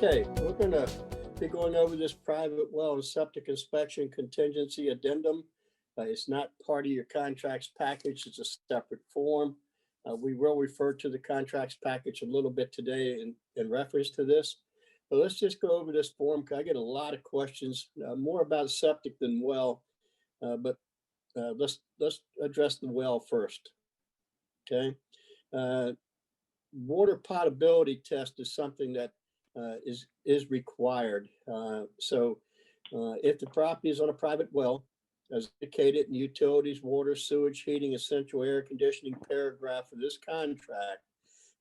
Okay, we're gonna be going over this private well and septic inspection contingency addendum. It's not part of your contracts package, it's a separate form. We will refer to the contracts package a little bit today in reference to this. But let's just go over this form, 'cause I get a lot of questions, more about septic than well. But let's address the well first, okay? Uh, Water potability test is something that is required. If the property is on a private well, as indicated in utilities, water, sewage, heating, essential air conditioning paragraph of this contract,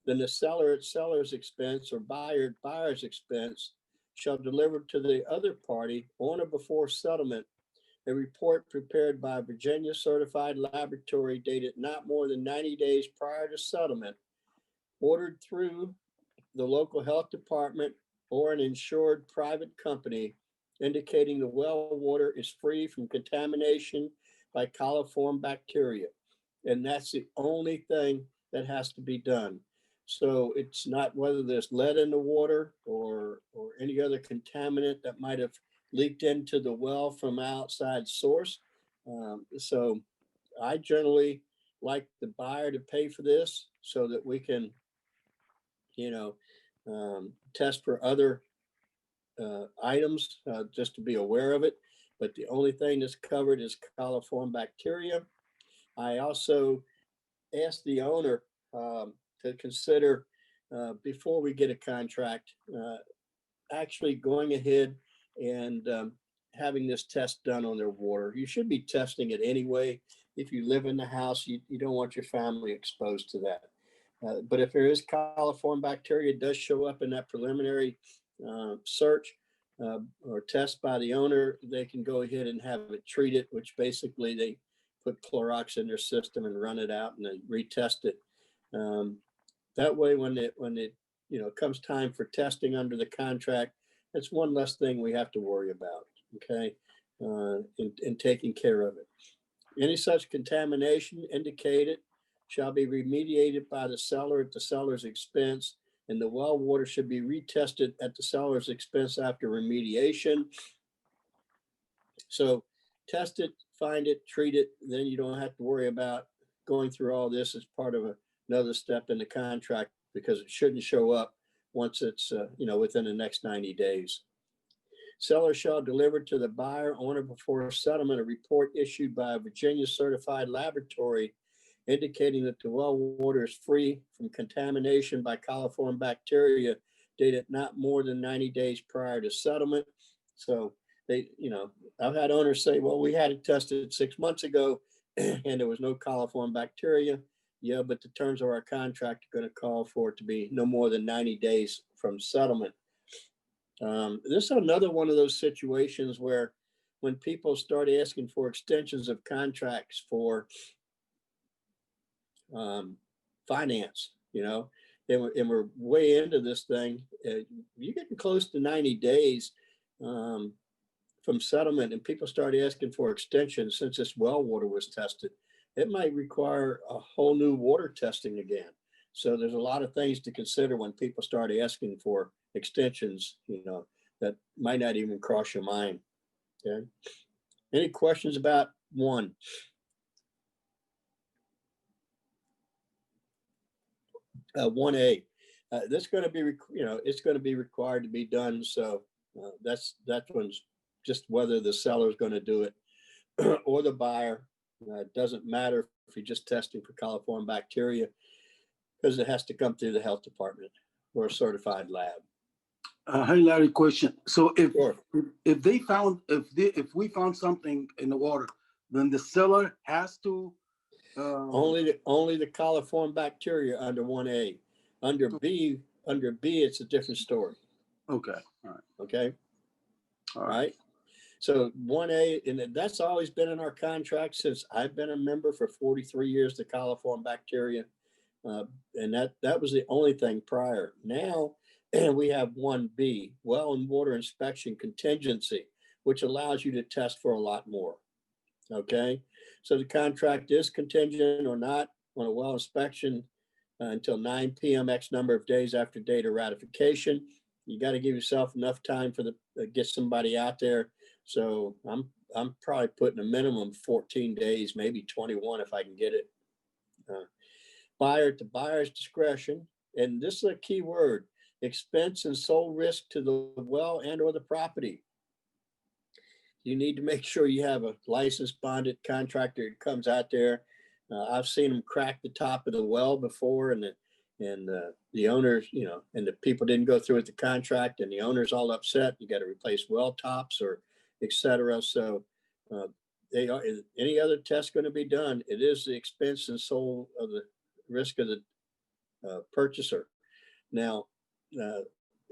then the seller at seller's expense or buyer at buyer's expense shall deliver to the other party on or before settlement a report prepared by a Virginia certified laboratory dated not more than 90 days prior to settlement, ordered through the local health department or an insured private company, indicating the well water is free from contamination by coliform bacteria. And that's the only thing that has to be done. So it's not whether there's lead in the water or any other contaminant that might have leaked into the well from outside source. So I generally like the buyer to pay for this so that we can, you know, test for other items, just to be aware of it. But the only thing that's covered is coliform bacteria. I also asked the owner to consider, before we get a contract, actually going ahead and having this test done on their water. You should be testing it anyway. If you live in the house, you don't want your family exposed to that. But if there is coliform bacteria, it does show up in that preliminary search or test by the owner, they can go ahead and have it treated, which basically they put Clorox in their system and run it out and then retest it. That way, when it comes time for testing under the contract, that's one less thing we have to worry about. Okay, in taking care of it. Any such contamination indicated shall be remediated by the seller at the seller's expense, and the well water should be retested at the seller's expense after remediation. So test it, find it, treat it, then you don't have to worry about going through all this as part of another step in the contract, because it shouldn't show up once it's within the next 90 days. Seller shall deliver to the buyer on or before settlement a report issued by a Virginia certified laboratory indicating that the well water is free from contamination by coliform bacteria dated not more than 90 days prior to settlement. So I've had owners say, well, we had it tested 6 months ago and there was no coliform bacteria. Yeah, but the terms of our contract are going to call for it to be no more than 90 days from settlement. This is another one of those situations where when people start asking for extensions of contracts for finance, and we're way into this thing, you're getting close to 90 days from settlement, and people start asking for extensions since this well water was tested. It might require a whole new water testing again. So there's a lot of things to consider when people start asking for extensions, that might not even cross your mind. Okay. Any questions about one? 1A. That's going to be, it's going to be required to be done. So that one's just whether the seller is going to do it or the buyer. It doesn't matter if you're just testing for coliform bacteria, because it has to come through the health department or a certified lab. Hey, Larry, question. So Sure. if we found something in the water, then the seller has to only the coliform bacteria under 1A. Under B, it's a different story. Okay. All right. Okay. All right. So 1A, and that's always been in our contract since I've been a member for 43 years, the coliform bacteria. And that was the only thing prior. Now we have 1B, well and water inspection contingency, which allows you to test for a lot more. Okay, so the contract is contingent or not on a well inspection until 9 p.m. X number of days after date of ratification. You got to give yourself enough time for get somebody out there. So I'm probably putting a minimum 14 days, maybe 21 if I can get it. Buyer to buyer's discretion, and this is a key word: expense and sole risk to the well and or the property. You need to make sure you have a licensed bonded contractor that comes out there. I've seen them crack the top of the well before, and the owners, and the people didn't go through with the contract, and the owner's all upset. You got to replace well tops or etc. So they are. Any other test going to be done? It is the expense and sole of the risk of the purchaser. Now, the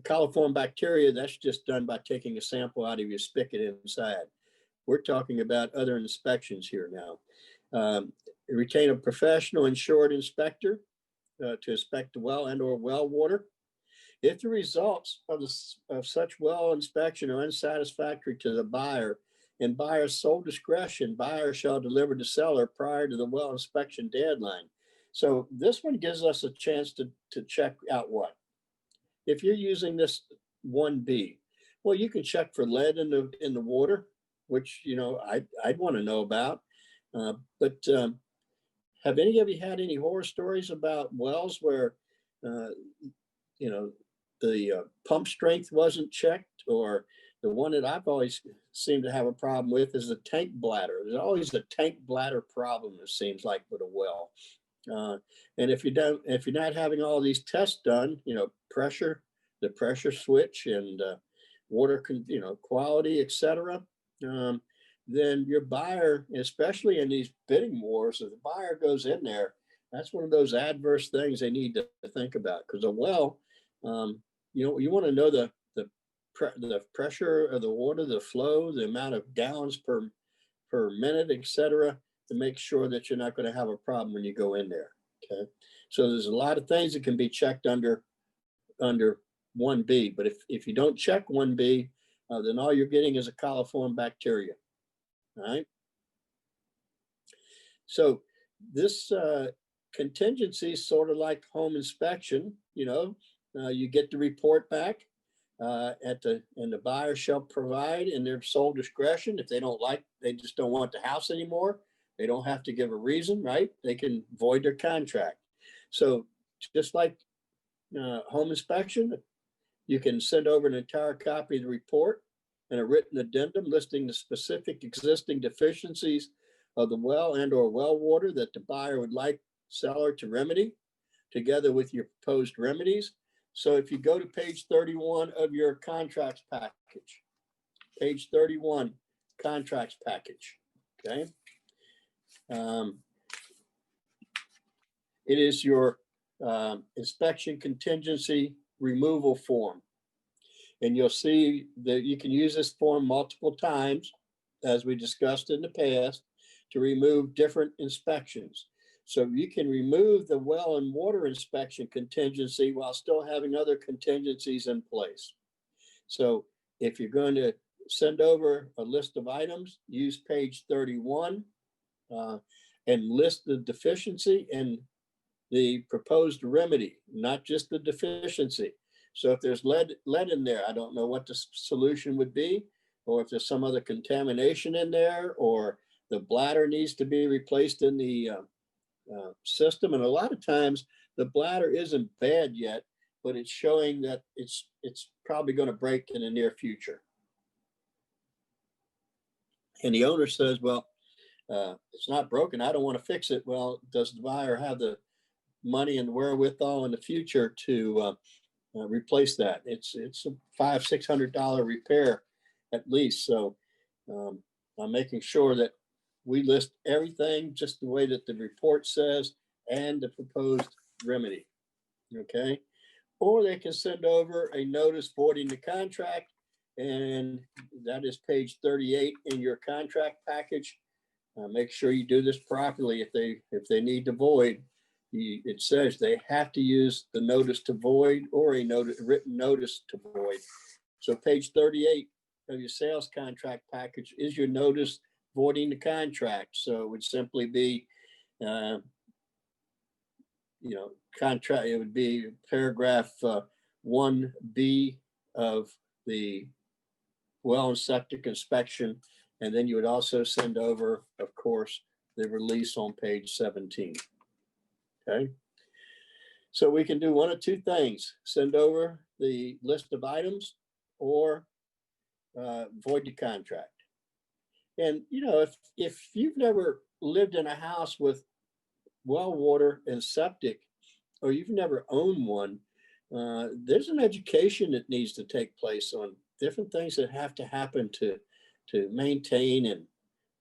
coliform bacteria, that's just done by taking a sample out of your spigot inside. We're talking about other inspections here now. Retain a professional insured inspector to inspect the well and or well water. If the results of such well inspection are unsatisfactory to the buyer, in buyer's sole discretion, buyer shall deliver to seller prior to the well inspection deadline. So this one gives us a chance to check out what? If you're using this 1B, well, you can check for lead in the water, which, I'd want to know about. But have any of you had any horror stories about wells where, the pump strength wasn't checked? Or the one that I've always seemed to have a problem with is the tank bladder. There's always a tank bladder problem, it seems like, with a well. And if you're not having all these tests done, pressure, the pressure switch, and water, quality, etc., then your buyer, especially in these bidding wars, if the buyer goes in there, that's one of those adverse things they need to think about. Because a well, you want to know the pressure of the water, the flow, the amount of gallons per minute, etc., to make sure that you're not going to have a problem when you go in there. Okay, so there's a lot of things that can be checked under 1B, but if you don't check 1B, then all you're getting is a coliform bacteria. All right. So this contingency is sort of like home inspection. You get the report back and the buyer shall provide in their sole discretion. If they just don't want the house anymore, they don't have to give a reason, right? They can void their contract. So just like home inspection, you can send over an entire copy of the report and a written addendum listing the specific existing deficiencies of the well and or well water that the buyer would like seller to remedy, together with your proposed remedies. So if you go to page 31 of your contracts package, page 31, contracts package, okay? It is your inspection contingency removal form. And you'll see that you can use this form multiple times, as we discussed in the past, to remove different inspections. So you can remove the well and water inspection contingency while still having other contingencies in place. So if you're going to send over a list of items, use page 31 and list the deficiency and the proposed remedy, not just the deficiency. So if there's lead in there, I don't know what the solution would be, or if there's some other contamination in there, or the bladder needs to be replaced in the system. And a lot of times the bladder isn't bad yet, but it's showing that it's probably going to break in the near future. And the owner says, well, it's not broken, I don't want to fix it. Well, does the buyer have the money and wherewithal in the future to replace that? It's a $500-600 repair at least. So I'm making sure that we list everything just the way that the report says and the proposed remedy. Okay, or they can send over a notice voiding the contract, and that is page 38 in your contract package. Make sure you do this properly if they need to void. it says they have to use the notice to void or a written notice to void. So page 38 of your sales contract package is your notice voiding the contract. So it would simply be, contract, it would be paragraph 1B of the well and septic inspection. And then you would also send over, of course, the release on page 17. Okay. So we can do one of two things: send over the list of items or void the contract. And, if you've never lived in a house with well water and septic, or you've never owned one, there's an education that needs to take place on different things that have to happen to maintain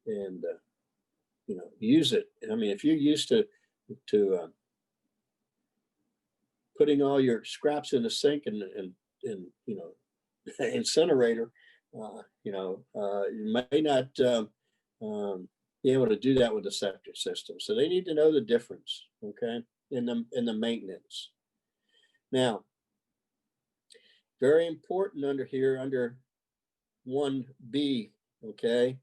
and use it. I mean, if you're used to putting all your scraps in the sink and incinerator, you may not be able to do that with the septic system. So they need to know the difference, okay, in the maintenance. Now, very important under here, under 1B, okay,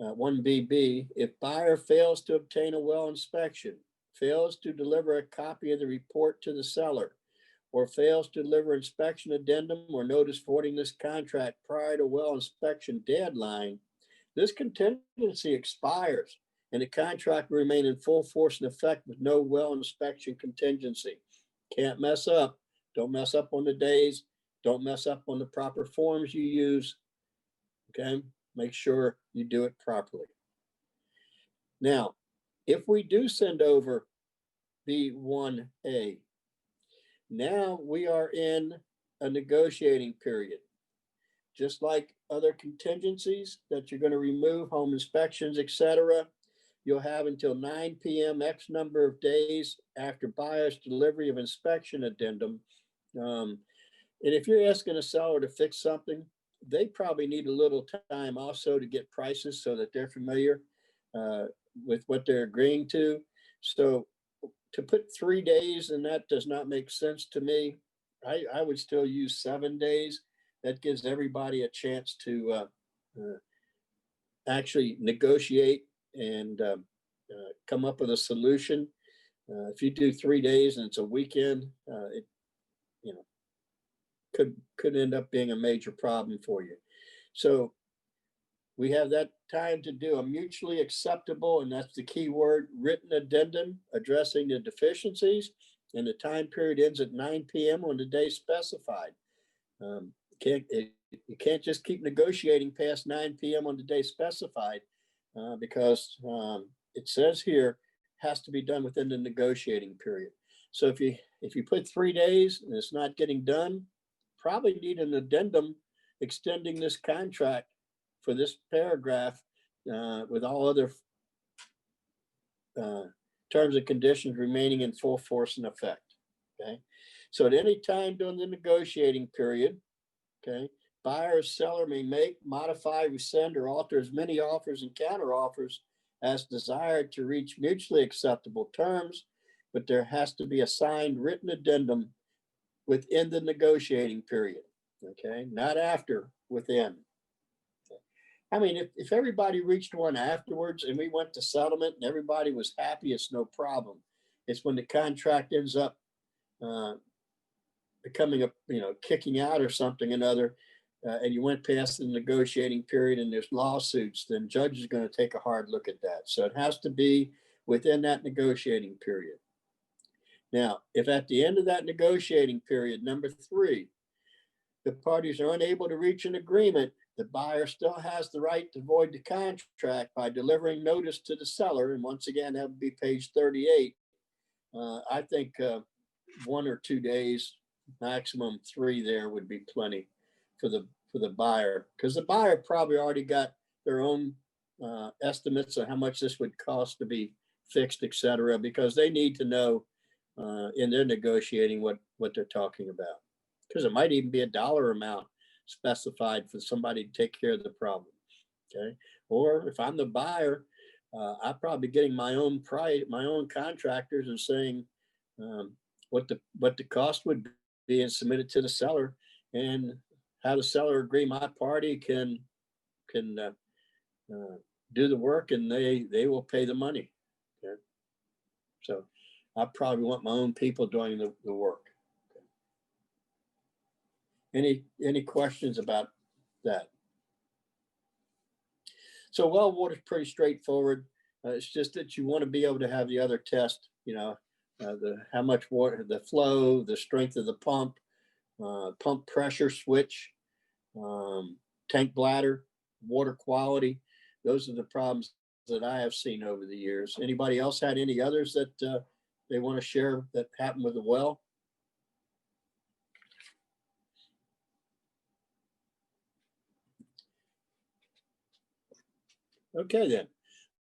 1BB, if buyer fails to obtain a well inspection, fails to deliver a copy of the report to the seller, or fails to deliver inspection addendum or notice voiding this contract prior to well inspection deadline, this contingency expires and the contract will remain in full force and effect with no well inspection contingency. Can't mess up. Don't mess up on the days. Don't mess up on the proper forms you use. Okay, make sure you do it properly. Now, if we do send over B1A, now we are in a negotiating period. Just like other contingencies that you're going to remove, home inspections, etc., you'll have until 9 p.m. X number of days after buyer's delivery of inspection addendum. And if you're asking a seller to fix something, they probably need a little time also to get prices so that they're familiar with what they're agreeing to. So to put 3 days, and that does not make sense to me. I would still use 7 days. That gives everybody a chance to actually negotiate and come up with a solution. If you do 3 days and it's a weekend, it could end up being a major problem for you. So we have that time to do a mutually acceptable, and that's the key word, written addendum addressing the deficiencies, and the time period ends at 9 p.m. on the day specified. You can't just keep negotiating past 9 p.m. on the day specified because it says here has to be done within the negotiating period. So if you put 3 days and it's not getting done, probably need an addendum extending this contract for this paragraph with all other terms and conditions remaining in full force and effect. Okay, so at any time during the negotiating period, okay, buyer or seller may make, modify, rescind, or alter as many offers and counteroffers as desired to reach mutually acceptable terms, but there has to be a signed written addendum within the negotiating period. Okay, not after, within. I mean, if everybody reached one afterwards and we went to settlement and everybody was happy, it's no problem. It's when the contract ends up becoming kicking out or something another, and you went past the negotiating period and there's lawsuits, then judge is going to take a hard look at that. So it has to be within that negotiating period. Now, if at the end of that negotiating period, number 3, the parties are unable to reach an agreement, the buyer still has the right to void the contract by delivering notice to the seller. And once again, that would be page 38. I think 1 or 2 days, maximum 3 there would be plenty for the buyer, because the buyer probably already got their own estimates of how much this would cost to be fixed, etc., because they need to know in their negotiating what they're talking about, because it might even be a dollar amount specified for somebody to take care of the problem. Okay, or if I'm the buyer, I'm probably getting my own price, my own contractors, and saying what the cost would be, and submit it to the seller, and have the seller agree my party can do the work, and they will pay the money. Okay? So I probably want my own people doing the work. Okay. Any questions about that? So well water is pretty straightforward. It's just that you want to be able to have the other test, the how much water, the flow, the strength of the pump, pump pressure switch, tank bladder, water quality. Those are the problems that I have seen over the years. Anybody else had any others that they want to share that happened with the well? Okay, then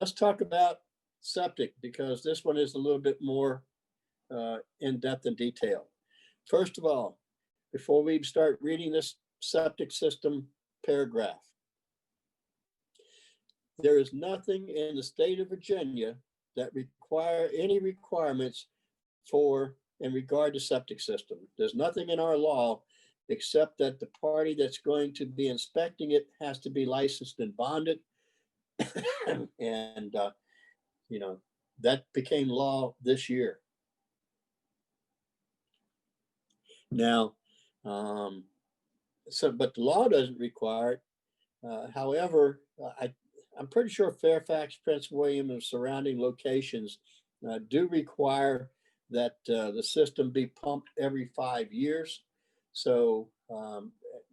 let's talk about septic, because this one is a little bit more in depth and detail. First of all, before we start reading this septic system paragraph, there is nothing in the state of Virginia that require any requirements for in regard to septic system. There's nothing in our law except that the party that's going to be inspecting it has to be licensed and bonded. And that became law this year. Now, but the law doesn't require it. However, I'm pretty sure Fairfax, Prince William, and surrounding locations do require that the system be pumped every 5 years. So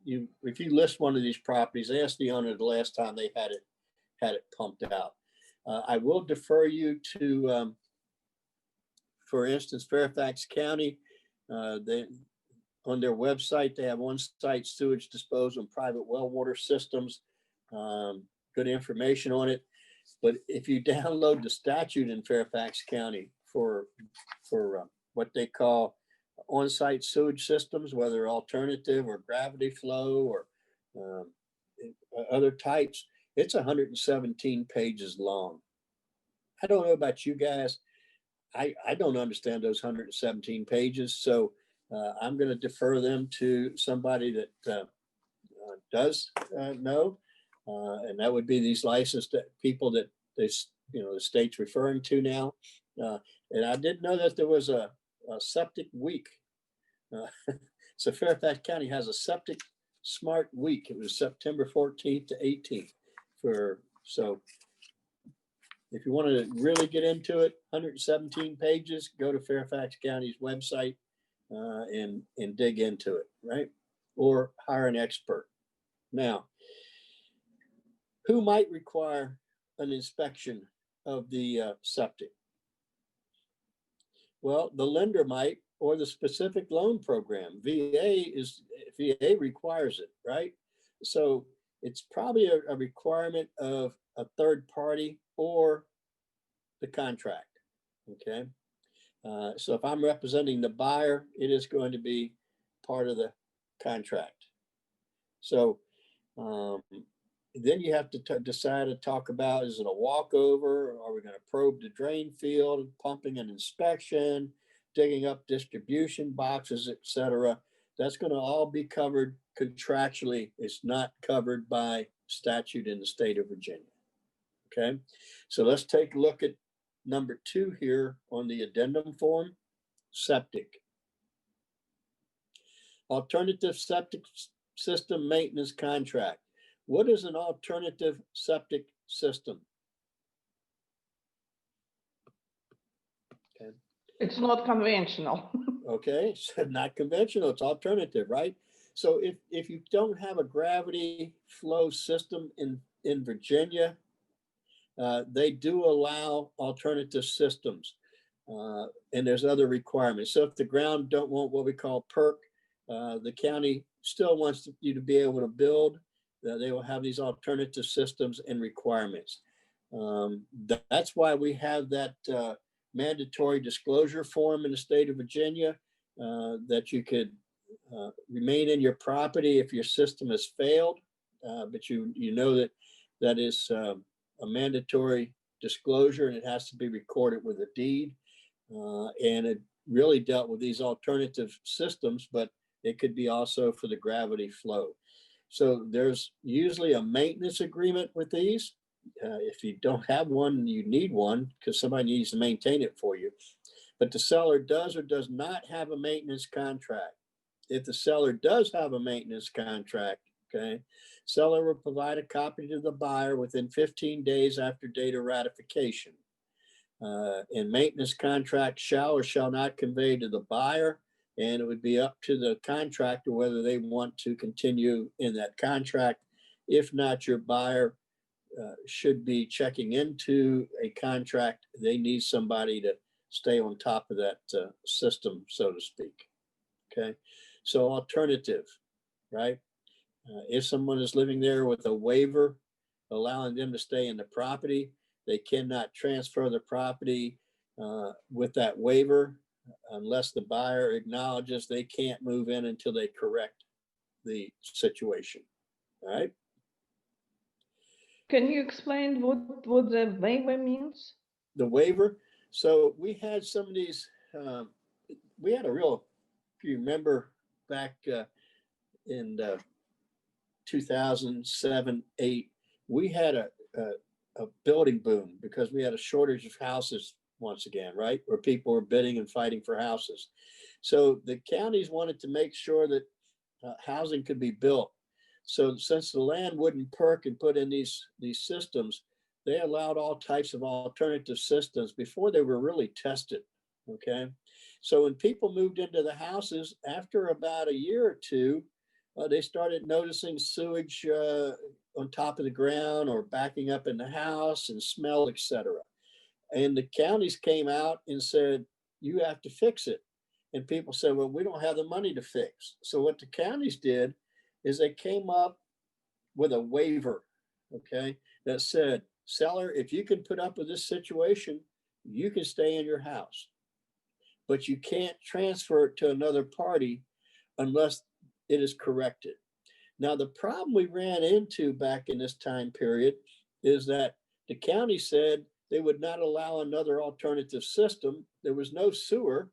if you list one of these properties, ask the owner the last time they had it pumped out. I will defer you to, for instance, Fairfax County. On their website, they have on-site sewage disposal and private well water systems. Good information on it. But if you download the statute in Fairfax County for what they call on-site sewage systems, whether alternative or gravity flow or other types, it's 117 pages long. I don't know about you guys. I don't understand those 117 pages. So I'm going to defer them to somebody that does know. And that would be these licensed people that the state's referring to now. And I didn't know that there was a septic week. So Fairfax County has a septic smart week. It was September 14th to 18th. So if you want to really get into it, 117 pages, go to Fairfax County's website and dig into it, right? Or hire an expert. Now, who might require an inspection of the septic? Well, the lender might, or the specific loan program. VA requires it, right? So it's probably a requirement of a third party or the contract, okay? So if I'm representing the buyer, it is going to be part of the contract. So then you have to decide to talk about, is it a walkover? Are we going to probe the drain field, pumping and inspection, digging up distribution boxes, etc.? That's going to all be covered contractually. It's not covered by statute in the state of Virginia. Okay, so let's take a look at number 2 here on the addendum form, septic. Alternative septic system maintenance contract. What is an alternative septic system? Okay. It's not conventional. Okay, so not conventional, it's alternative, right? So if you don't have a gravity flow system in Virginia, they do allow alternative systems, and there's other requirements. So if the ground don't want what we call PERC, the county still wants you to be able to build. They will have these alternative systems and requirements. That's why we have that mandatory disclosure form in the state of Virginia, that you could remain in your property if your system has failed, but you know that is a mandatory disclosure, and it has to be recorded with a deed. And it really dealt with these alternative systems, but it could be also for the gravity flow. So there's usually a maintenance agreement with these. If you don't have one, you need one because somebody needs to maintain it for you. But the seller does or does not have a maintenance contract. If the seller does have a maintenance contract, okay, seller will provide a copy to the buyer within 15 days after date of ratification. And maintenance contract shall or shall not convey to the buyer, and it would be up to the contractor whether they want to continue in that contract. If not, your buyer should be checking into a contract. They need somebody to stay on top of that system, so to speak. Okay, so alternative, right? If someone is living there with a waiver allowing them to stay in the property, they cannot transfer the property with that waiver unless the buyer acknowledges they can't move in until they correct the situation. All right. Can you explain what the waiver means? The waiver. So we had some of these, we had a real, if you remember back in 2007, 8, we had a building boom because we had a shortage of houses once again, right? Where people were bidding and fighting for houses. So the counties wanted to make sure that housing could be built. So since the land wouldn't perk and put in these systems, they allowed all types of alternative systems before they were really tested, okay? So when people moved into the houses, after about a year or two, they started noticing sewage on top of the ground or backing up in the house and smell, etc. And the counties came out and said, you have to fix it. And people said, well, we don't have the money to fix. So what the counties did is they came up with a waiver, okay, that said, seller, if you can put up with this situation, you can stay in your house, but you can't transfer it to another party unless it is corrected. Now, the problem we ran into back in this time period is that the county said they would not allow another alternative system. There was no sewer,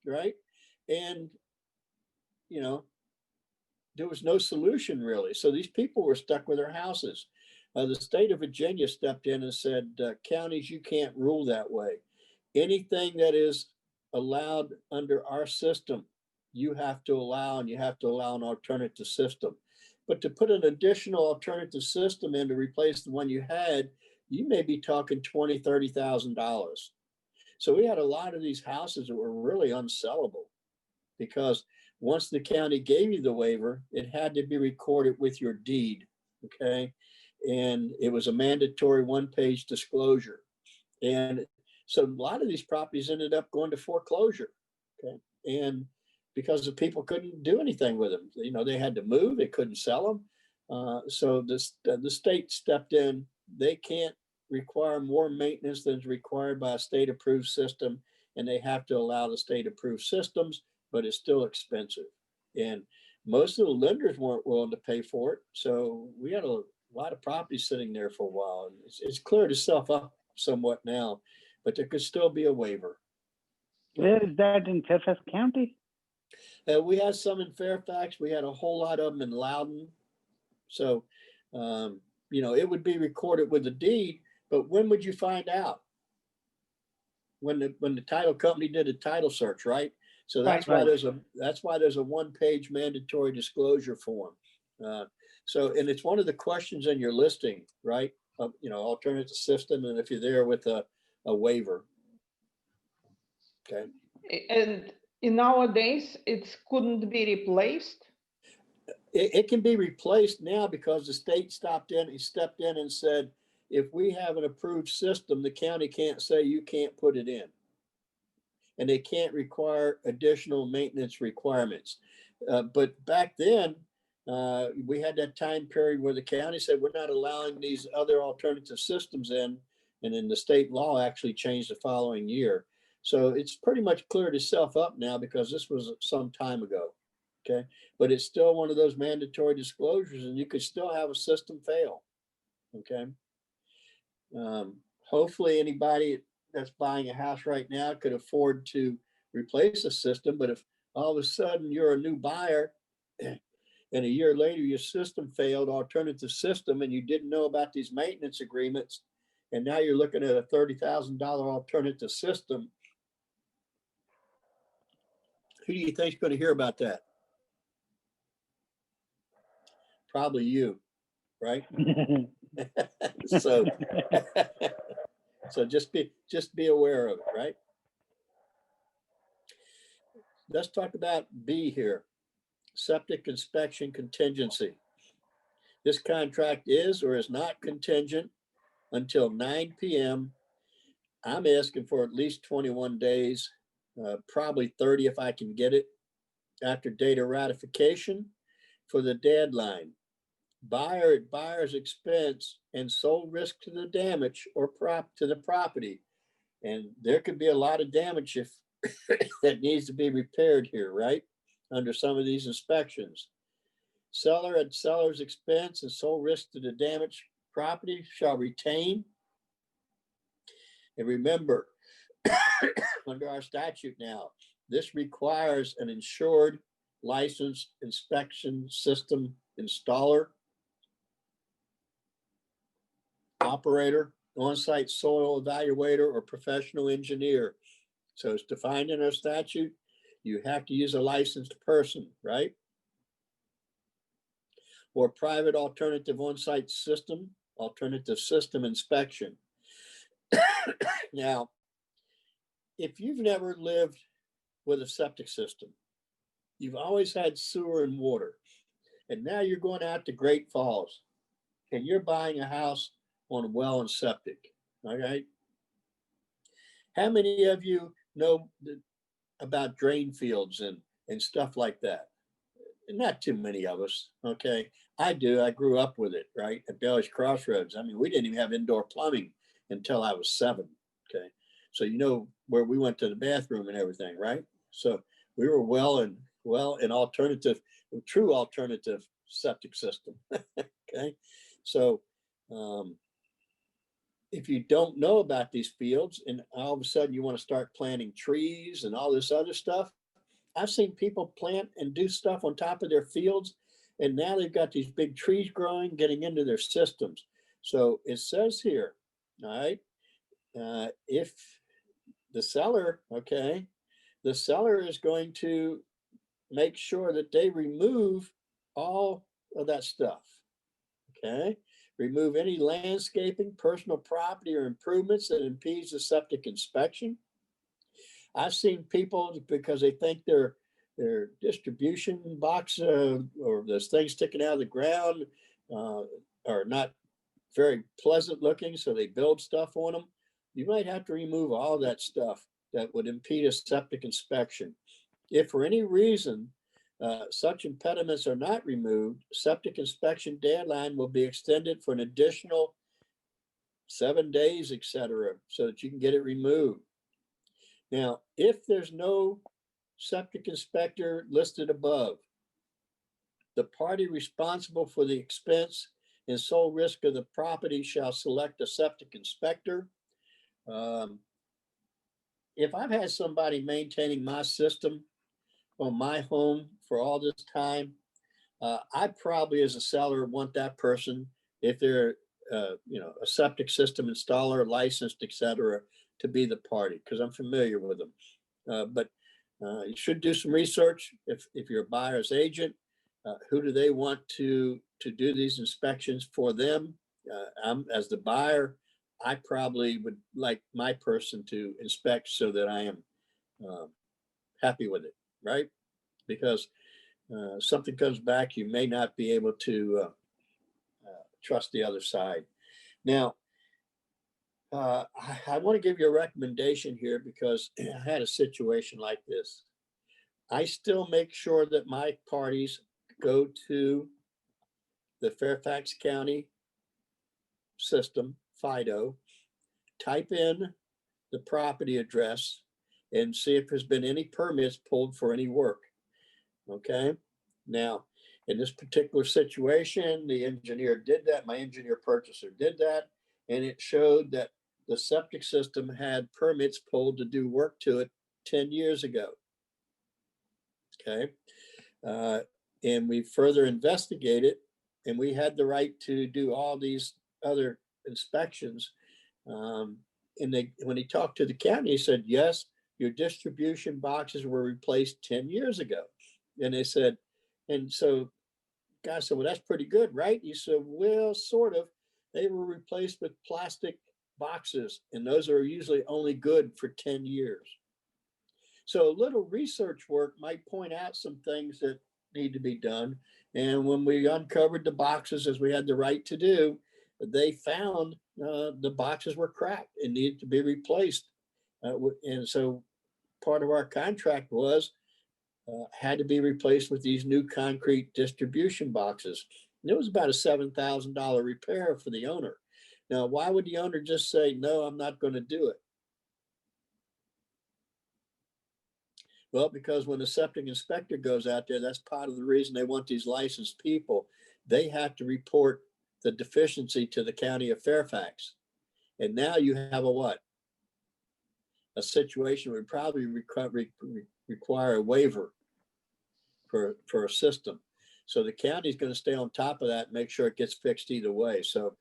right? And, you know, there was no solution really. So these people were stuck with their houses. The state of Virginia stepped in and said, counties, you can't rule that way. Anything that is allowed under our system, you have to allow, and you have to allow an alternative system. But to put an additional alternative system in to replace the one you had, you may be talking $20,000, $30,000. So we had a lot of these houses that were really unsellable because once the county gave you the waiver, it had to be recorded with your deed, okay? And it was a mandatory one-page disclosure. And so a lot of these properties ended up going to foreclosure, okay? And because the people couldn't do anything with them, you know, they had to move, they couldn't sell them. So the state stepped in. They can't require more maintenance than is required by a state-approved system, and they have to allow the state-approved systems, but it's still expensive. And most of the lenders weren't willing to pay for it. So we had a lot of property sitting there for a while. And it's cleared itself up somewhat now, but there could still be a waiver. Where is that in Fairfax County? We had some in Fairfax. We had a whole lot of them in Loudoun. So, you know, it would be recorded with the deed, but when would you find out? When the title company did a title search, right? So that's Right. why there's a one-page mandatory disclosure form. So, and it's one of the questions in your listing, right? You know, alternative system, and if you're there with a waiver. Okay. And in nowadays, it couldn't be replaced. It can be replaced now because the state stepped in and said, if we have an approved system, the county can't say you can't put it in. And they can't require additional maintenance requirements. But back then, we had that time period where the county said, we're not allowing these other alternative systems in. And then the state law actually changed the following year. So it's pretty much cleared itself up now because this was some time ago. Okay. But it's still one of those mandatory disclosures, and you could still have a system fail. Okay. hopefully anybody that's buying a house right now could afford to replace a system. But if all of a sudden you're a new buyer and a year later your system failed, alternative system, and you didn't know about these maintenance agreements, and now you're looking at a $30,000 alternative system, who do you think is going to hear about that? Probably you, right? So, so just be aware of it, right? Let's talk about B here, septic inspection contingency. This contract is or is not contingent until 9 p.m. I'm asking for at least 21 days, probably 30 if I can get it, after data ratification for the deadline. Buyer at buyer's expense and sole risk to the damage or to the property. And there could be a lot of damage if that needs to be repaired here, right? Under some of these inspections. Seller at seller's expense and sole risk to the damaged property shall retain. And remember, under our statute now, this requires an insured licensed inspection system installer, operator, on-site soil evaluator, or professional engineer. So it's defined in our statute. You have to use a licensed person, right? Or private alternative on-site system, alternative system inspection. Now, if you've never lived with a septic system, you've always had sewer and water, and now you're going out to Great Falls and you're buying a house on a well and septic, all right? How many of you know about drain fields and stuff like that? Not too many of us, okay? I do, I grew up with it, right? At Bellish Crossroads. I mean, we didn't even have indoor plumbing until I was 7, okay? So you know where we went to the bathroom and everything, right? So we were well in alternative, true alternative septic system, okay? So if you don't know about these fields and all of a sudden you want to start planting trees and all this other stuff, I've seen people plant and do stuff on top of their fields, and now they've got these big trees growing, getting into their systems. So it says here, all right, if the seller, okay, the seller is going to make sure that they remove all of that stuff, okay? Remove any landscaping, personal property, or improvements that impedes the septic inspection. I've seen people, because they think their distribution box or those things sticking out of the ground are not very pleasant looking, so they build stuff on them. You might have to remove all that stuff that would impede a septic inspection. If for any reason such impediments are not removed, septic inspection deadline will be extended for an additional 7 days, etc., so that you can get it removed. Now, if there's no septic inspector listed above, the party responsible for the expense and sole risk of the property shall select a septic inspector. If I've had somebody maintaining my system on my home for all this time, I probably, as a seller, want that person, if they're a septic system installer, licensed, etc., to be the party, because I'm familiar with them. But you should do some research. If you're a buyer's agent, who do they want to do these inspections for them? I'm, as the buyer, I probably would like my person to inspect so that I am happy with it, right? Because something comes back, you may not be able to trust the other side. Now, I want to give you a recommendation here, because I had a situation like this. I still make sure that my parties go to the Fairfax County system, FIDO, type in the property address and see if there's been any permits pulled for any work. Okay. Now, in this particular situation, the engineer did that. My engineer purchaser did that. And it showed that the septic system had permits pulled to do work to it 10 years ago. Okay. And we further investigated, and we had the right to do all these other inspections. And when he talked to the county, he said, yes, your distribution boxes were replaced 10 years ago. And they said, and so guy said, well, that's pretty good, right? He said, well, sort of. They were replaced with plastic boxes, and those are usually only good for 10 years. So a little research work might point out some things that need to be done. And when we uncovered the boxes, as we had the right to do, they found the boxes were cracked and needed to be replaced. And so part of our contract was had to be replaced with these new concrete distribution boxes. And it was about a $7,000 repair for the owner. Now, why would the owner just say, no, I'm not going to do it? Well, because when the septic inspector goes out there, that's part of the reason they want these licensed people. They have to report the deficiency to the county of Fairfax. And now you have a what? A situation would probably require a waiver for a system. So the county is going to stay on top of that and make sure it gets fixed either way. So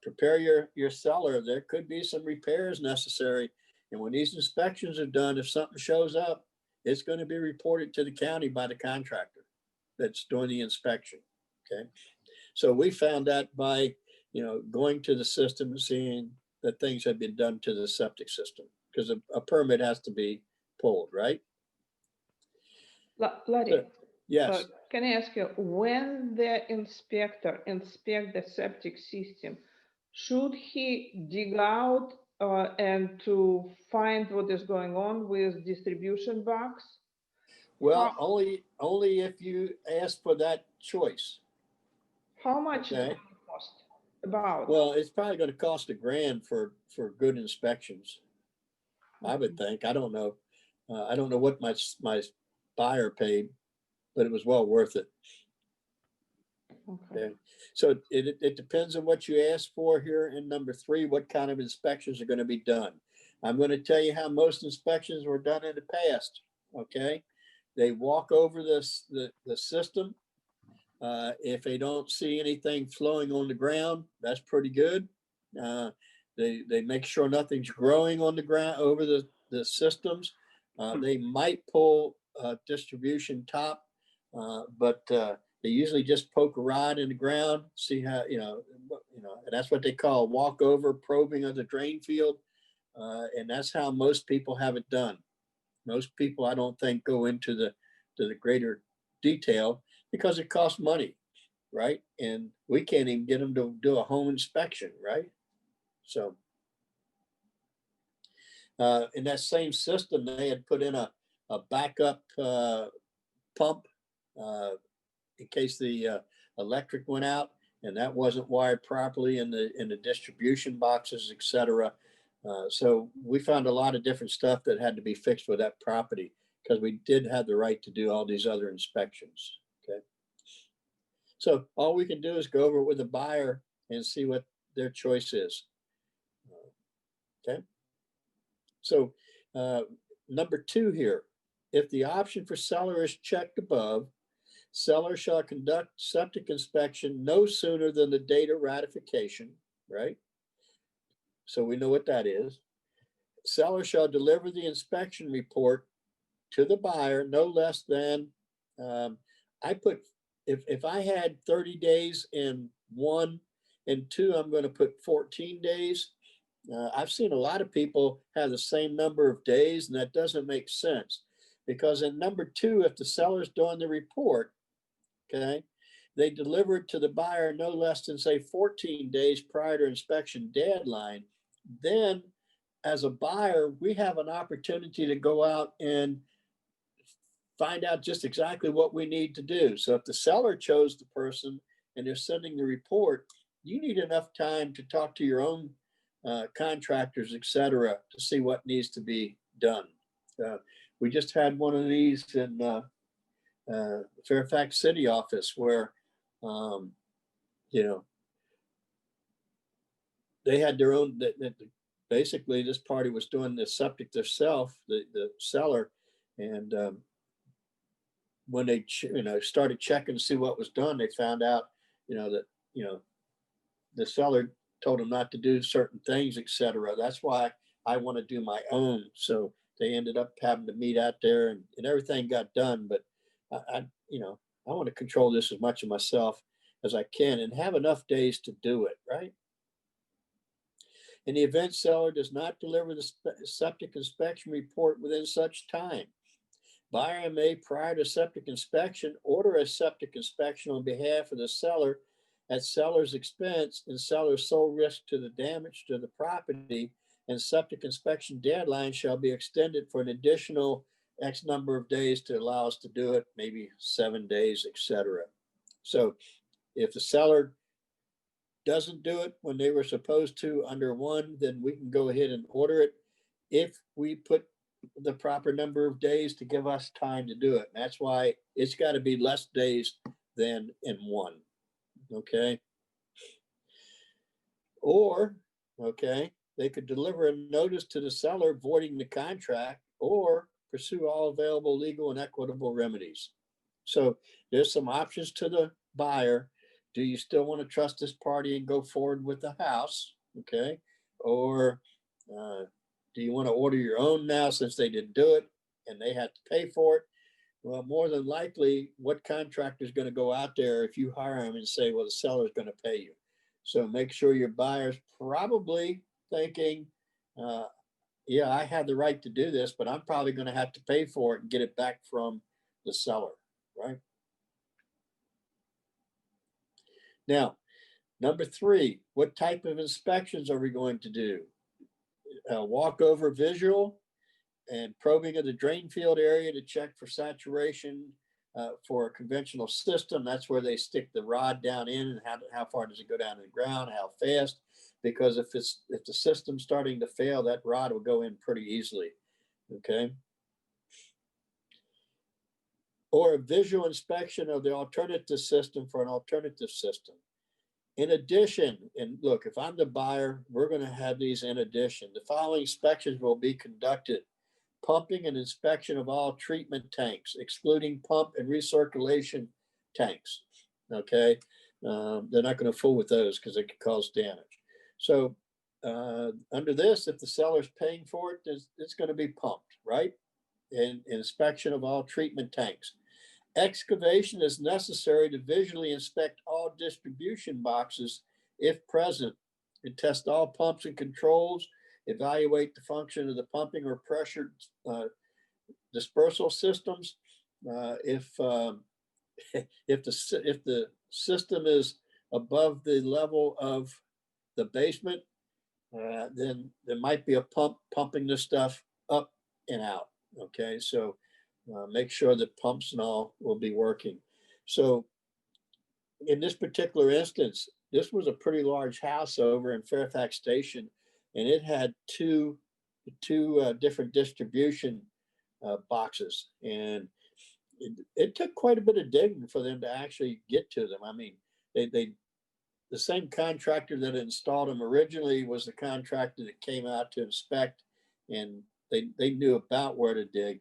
prepare your cellar. There could be some repairs necessary. And when these inspections are done, if something shows up, it's going to be reported to the county by the contractor that's doing the inspection. Okay. So we found that by, going to the system and seeing that things have been done to the septic system, because a permit has to be pulled, right? Larry, Yes. can I ask you, when the inspector inspect the septic system, should he dig out and to find what is going on with distribution box? Well, only if you ask for that choice. How much is it Okay. going to cost? About? Well, it's probably going to cost $1,000 for good inspections. I would think. I don't know. I don't know what my buyer paid, but it was well worth it. Okay. Okay. So it depends on what you ask for here. And number 3, what kind of inspections are going to be done? I'm going to tell you how most inspections were done in the past. Okay. They walk over the system. If they don't see anything flowing on the ground, that's pretty good. They make sure nothing's growing on the ground over the systems. They might pull a distribution top, but they usually just poke a rod in the ground, see how, and that's what they call walkover probing of the drain field. And that's how most people have it done. Most people, I don't think, go into the greater detail because it costs money, right? And we can't even get them to do a home inspection, right? So in that same system, they had put in a backup pump in case the electric went out, and that wasn't wired properly in the distribution boxes, etc. So we found a lot of different stuff that had to be fixed with that property because we did have the right to do all these other inspections. Okay. So all we can do is go over it with the buyer and see what their choice is. Okay. So number 2 here, if the option for seller is checked above, seller shall conduct septic inspection no sooner than the date of ratification, right? So we know what that is. Seller shall deliver the inspection report to the buyer no less than, I put, if I had 30 days in 1 and 2, I'm going to put 14 days. I've seen a lot of people have the same number of days, and that doesn't make sense because in number 2, if the seller's doing the report, okay, they deliver it to the buyer no less than say 14 days prior to inspection deadline. Then as a buyer, we have an opportunity to go out and find out just exactly what we need to do. So if the seller chose the person and they're sending the report, you need enough time to talk to your own contractors, etc., to see what needs to be done. We just had one of these in Fairfax City office where, they had their own, the basically this party was doing the septic themselves, the seller, and when they started checking to see what was done, they found out that the seller told them not to do certain things, etc. That's why I want to do my own. So they ended up having to meet out there, and everything got done. But I want to control this as much of myself as I can and have enough days to do it, right? In the event seller does not deliver the septic inspection report within such time, buyer may, prior to septic inspection, order a septic inspection on behalf of the seller at seller's expense and seller's sole risk to the damage to the property, and septic inspection deadline shall be extended for an additional X number of days to allow us to do it, maybe 7 days, etc. So if the seller doesn't do it when they were supposed to under one, then we can go ahead and order it if we put the proper number of days to give us time to do it. And that's why it's got to be less days than in one. Okay. Or, okay, they could deliver a notice to the seller voiding the contract or pursue all available legal and equitable remedies. So there's some options to the buyer. Do you still want to trust this party and go forward with the house? Okay. Or do you want to order your own now since they didn't do it and they had to pay for it? Well, more than likely, what contractor is going to go out there if you hire him and say, well, the seller is going to pay you? So make sure your buyer's probably thinking, yeah, I have the right to do this, but I'm probably going to have to pay for it and get it back from the seller, right? Now, number 3, what type of inspections are we going to do? Walkover visual and probing of the drain field area to check for saturation for a conventional system. That's where they stick the rod down in, and how far does it go down to the ground, how fast? Because if the system's starting to fail, that rod will go in pretty easily. Okay. Or a visual inspection of the alternative system for an alternative system. In addition, and look, if I'm the buyer, we're going to have these in addition. The following inspections will be conducted: pumping and inspection of all treatment tanks, excluding pump and recirculation tanks. Okay, they're not going to fool with those because it could cause damage. So under this, if the seller's paying for it, it's going to be pumped, right? And inspection of all treatment tanks. Excavation is necessary to visually inspect all distribution boxes if present, and test all pumps and controls, evaluate the function of the pumping or pressure dispersal systems. If the system is above the level of the basement, then there might be a pump pumping this stuff up and out. Okay, so make sure that pumps and all will be working. So in this particular instance, this was a pretty large house over in Fairfax Station, and it had two different distribution boxes, and it took quite a bit of digging for them to actually get to them. I mean, the same contractor that installed them originally was the contractor that came out to inspect, and they knew about where to dig.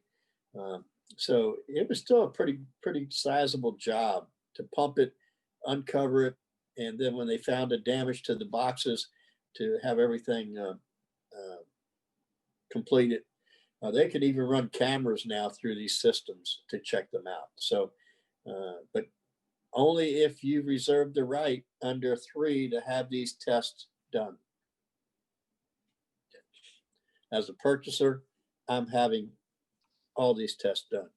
So it was still a pretty sizable job to pump it, uncover it, and then when they found the damage to the boxes, to have everything completed. They could even run cameras now through these systems to check them out. So, but only if you reserve the right under 3 to have these tests done. As a purchaser, I'm having all these tests done.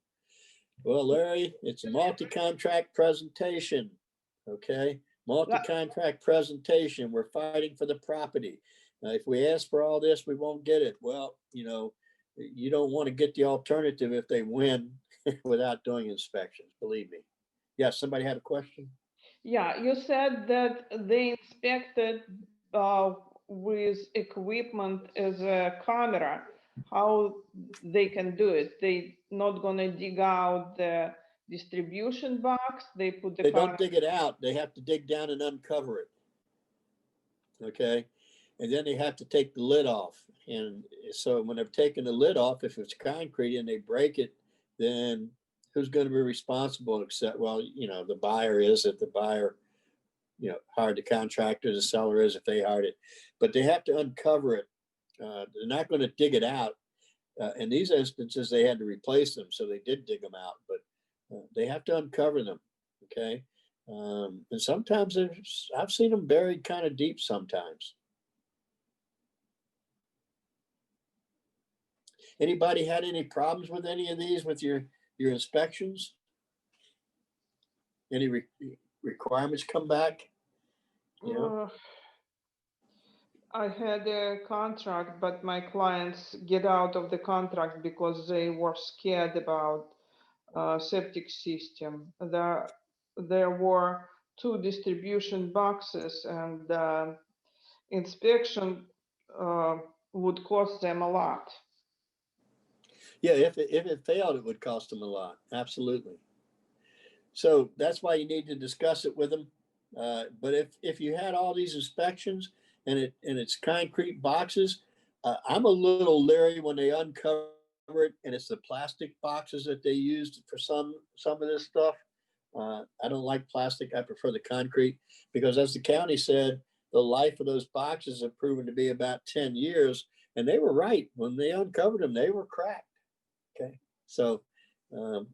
Well, Larry, it's a multi-contract presentation. Okay, multi-contract presentation. We're fighting for the property. If we ask for all this, we won't get it. Well, you don't want to get the alternative if they win without doing inspections, believe me. Yes, somebody had a question? Yeah, you said that they inspected with equipment as a camera. How they can do it? They not gonna dig out the distribution box. They put the They camera. don't dig it out. They have to dig down and uncover it. Okay. and then they have to take the lid off. And so when they're taking the lid off, if it's concrete and they break it, then who's going to be responsible except, well, the buyer is, if the buyer, hired the contractor, the seller is if they hired it, but they have to uncover it. They're not going to dig it out. In these instances, they had to replace them, so they did dig them out, but they have to uncover them. Okay. And sometimes I've seen them buried kind of deep sometimes. Anybody had any problems with any of these with your inspections? Any requirements come back? I had a contract, but my clients get out of the contract because they were scared about septic system. There were 2 distribution boxes, and inspection would cost them a lot. Yeah, if it failed, it would cost them a lot. Absolutely. So that's why you need to discuss it with them. But if you had all these inspections and it's concrete boxes, I'm a little leery when they uncover it and it's the plastic boxes that they used for some of this stuff. I don't like plastic. I prefer the concrete because, as the county said, the life of those boxes have proven to be about 10 years. And they were right. When they uncovered them, they were cracked. Okay. So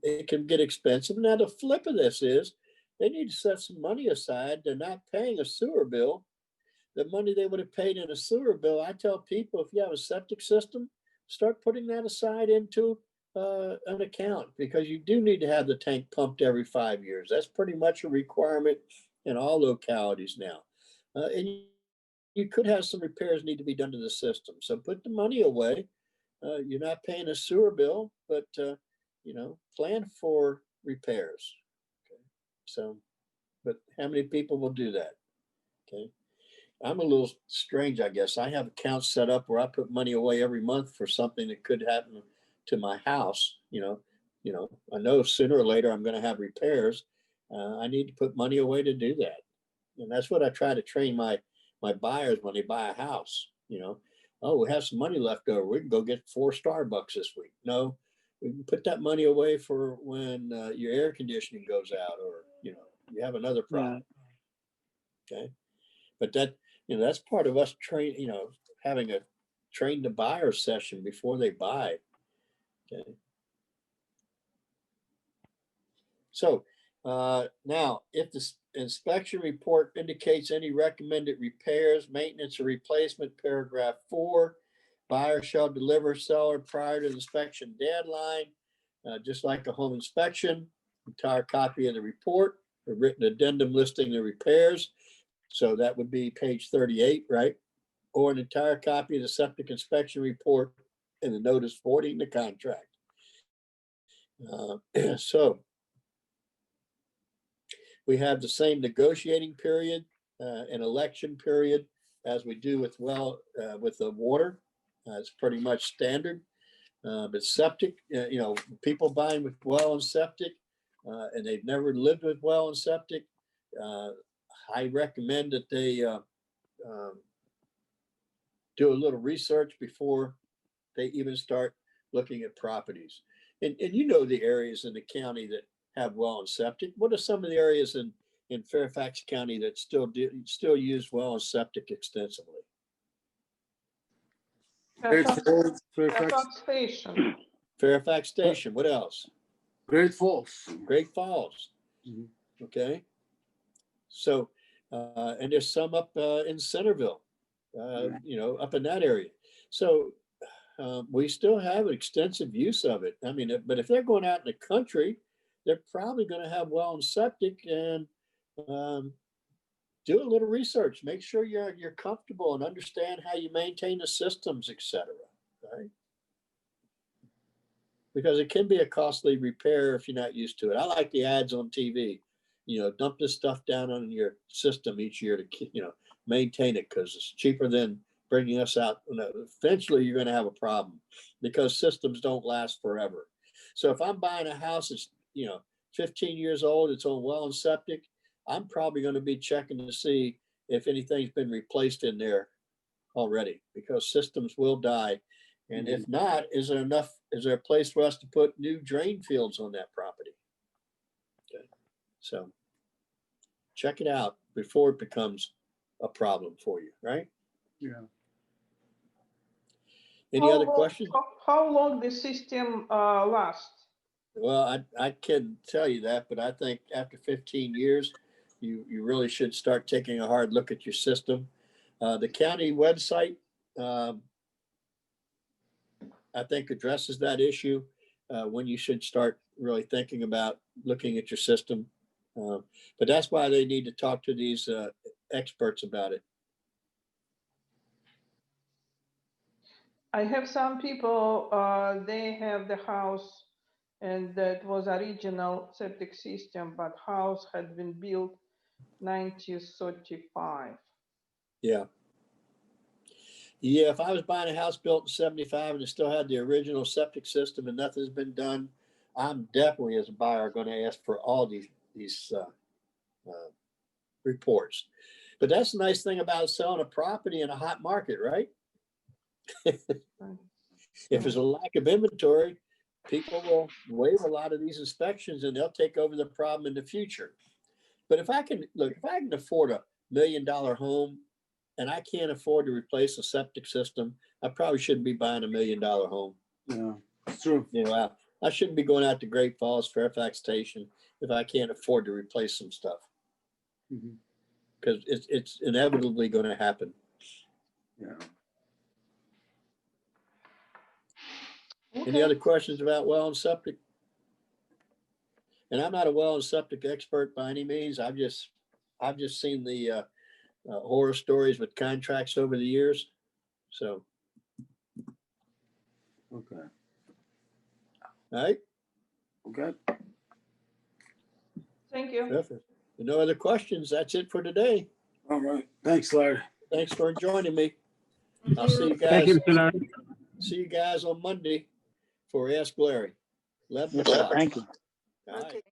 it can get expensive. Now, the flip of this is they need to set some money aside. They're not paying a sewer bill. The money they would have paid in a sewer bill, I tell people, if you have a septic system, start putting that aside into an account, because you do need to have the tank pumped every 5 years. That's pretty much a requirement in all localities now. And you could have some repairs need to be done to the system. So put the money away. You're not paying a sewer bill, but plan for repairs. Okay. So, but how many people will do that? Okay. I'm a little strange, I guess. I have accounts set up where I put money away every month for something that could happen to my house. I know sooner or later I'm going to have repairs. I need to put money away to do that, and that's what I try to train my buyers when they buy a house. Oh, we have some money left over. We can go get 4 Starbucks this week. No, we can put that money away for when your air conditioning goes out, or you have another problem. Yeah. Okay, but that's part of us having a train the buyer session before they buy. Okay. So now, if the inspection report indicates any recommended repairs, maintenance, or replacement, paragraph 4, buyer shall deliver seller prior to the inspection deadline, just like a home inspection, entire copy of the report, a written addendum listing the repairs. So that would be page 38, right? Or an entire copy of the septic inspection report and the notice voiding the contract. So we have the same negotiating period and election period as we do with the water. It's pretty much standard. But septic, people buying with well and septic, and they've never lived with well and septic, I recommend that they do a little research before they even start looking at properties. And the areas in the county that have well and septic. What are some of the areas in Fairfax County that still use well and septic extensively? Fairfax Station. Fairfax Station. What else? Great Falls. Great Falls. Mm-hmm. Okay. So, and there's some up in Centerville, up in that area. So we still have extensive use of it. I mean, but if they're going out in the country, they're probably going to have well and septic, and do a little research. Make sure you're comfortable and understand how you maintain the systems, etc. Right? Because it can be a costly repair if you're not used to it. I like the ads on TV. Dump this stuff down on your system each year to maintain it, because it's cheaper than bringing us out. Eventually, you're going to have a problem because systems don't last forever. So if I'm buying a house that's 15 years old, it's on well and septic, I'm probably going to be checking to see if anything's been replaced in there already, because systems will die. And if not, is there a place for us to put new drain fields on that property? Okay, so check it out before it becomes a problem for you, right? Yeah. Any other questions? How long the system lasts? Well, I can tell you that, but I think after 15 years, you really should start taking a hard look at your system. The county website, I think addresses that issue when you should start really thinking about looking at your system. But that's why they need to talk to these experts about it. I have some people, they have the house and that was original septic system, but house had been built 1935. Yeah. Yeah, if I was buying a house built in 75 and it still had the original septic system and nothing's been done, I'm definitely as a buyer going to ask for all these reports. But that's the nice thing about selling a property in a hot market, right? If there's a lack of inventory, people will waive a lot of these inspections and they'll take over the problem in the future. But if I can afford $1 million home and I can't afford to replace a septic system, I probably shouldn't be buying $1 million home. Yeah, it's true. You know, I shouldn't be going out to Great Falls, Fairfax Station if I can't afford to replace some stuff. Because it's inevitably going to happen. Yeah. Any other questions about well and septic? And I'm not a well and septic expert by any means. I've just seen the horror stories with contracts over the years. So, Okay. all right. Okay. Thank you. Perfect. No other questions. That's it for today. All right. Thanks, Larry. Thanks for joining me. Thank I'll you. see you Thank guys. you, Mr. Larry. See you guys on Monday for Ask Larry. 11 o'clock. Thank you. All right.